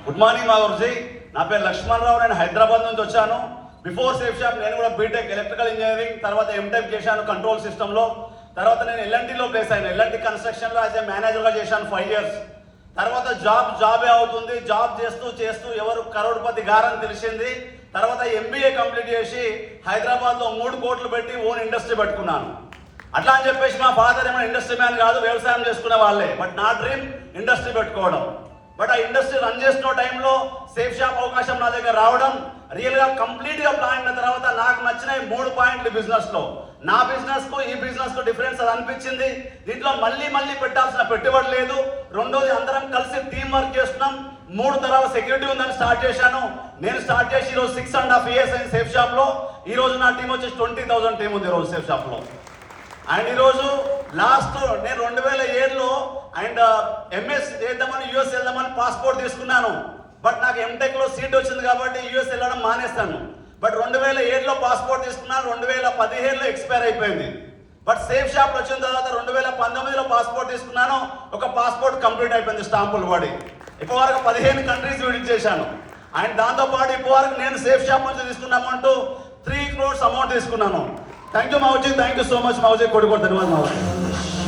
Good morning మా గురుజీ. నా పేరు లక్ష్మణ్ రావు. నేను హైదరాబాద్ నుంచి వచ్చాను. బిఫోర్ సేఫ్ షాప్ నేను కూడా బీటెక్ ఎలక్ట్రికల్ ఇంజనీరింగ్, తర్వాత ఎంటెక్ చేశాను కంట్రోల్ సిస్టంలో. తర్వాత నేను ఎల్ఎన్టీలో ప్లేస్ అయినా. ఎల్ఎన్టీ కన్స్ట్రక్షన్లో యాజ్ ఏ మేనేజర్గా చేశాను 5 years. తర్వాత జాబే అవుతుంది. జాబ్ చేస్తూ చేస్తూ ఎవరు కరోడ్పతి గారని తెలిసింది. తర్వాత ఎంబీఏ కంప్లీట్ చేసి హైదరాబాద్లో 3 కోట్లు పెట్టి ఓన్ ఇండస్ట్రీ పెట్టుకున్నాను. అట్లా అని చెప్పేసి మా ఫాదర్ ఏమైనా ఇండస్ట్రీ మ్యాన్ కాదు, వ్యవసాయం చేసుకునే వాళ్ళే. బట్ నా డ్రీమ్ ఇండస్ట్రీ పెట్టుకోవడం. బట్ ఆ ఇండస్ట్రీ రన్ చేస్తున్న టైంలో సేఫ్ షాప్ అవకాశం నా దగ్గర రావడం, రియల్గా కంప్లీట్గా ప్లాన్ అయిన తర్వాత నాకు నచ్చిన 3 పాయింట్లు బిజినెస్లో. నా బిజినెస్కు ఈ బిజినెస్కు డిఫరెన్స్ అది అనిపించింది. దీంట్లో మళ్ళీ పెట్టాల్సిన పెట్టుబడి లేదు. రెండోది అందరం కలిసి టీం వర్క్ చేస్తున్నాం. 3 తరాల సెక్యూరిటీ ఉందని స్టార్ట్ చేశాను. నేను స్టార్ట్ చేసి ఈరోజు 6.5 years అయింది సేఫ్ షాప్లో. ఈరోజు నా టీం వచ్చేసి 20,000 టీం ఉంది ఈరోజు సేఫ్ షాప్లో. అండ్ ఈరోజు లాస్ట్ నేను 2007లో అండ్ ఎంఎస్ చేద్దామని యూఎస్ వెళ్దామని పాస్పోర్ట్ తీసుకున్నాను. బట్ నాకు ఎంటెక్లో సీట్ వచ్చింది కాబట్టి యూఎస్ వెళ్ళడం మానేస్తాను. బట్ 2007లో పాస్పోర్ట్ తీసుకున్నాను. 2015లో ఎక్స్పైర్ అయిపోయింది. బట్ సేఫ్ షాప్ వచ్చిన తర్వాత 2019లో పాస్పోర్ట్ తీసుకున్నాను. ఒక పాస్పోర్ట్ కంప్లీట్ అయిపోయింది స్టాంపులు పడి. ఇప్పటి వరకు 15 కంట్రీస్ విజిట్ చేశాను. అండ్ దాంతోపాటు ఇప్పటి వరకు నేను సేఫ్ షాప్ నుంచి తీసుకున్నామంటూ 3 crores అమౌంట్ తీసుకున్నాను. థ్యాంక్ యూ మావజీ, థ్యాంక్ యూ సో మచ్ మావజీ. కొడుకు ధన్యవాదాలు మావజీ.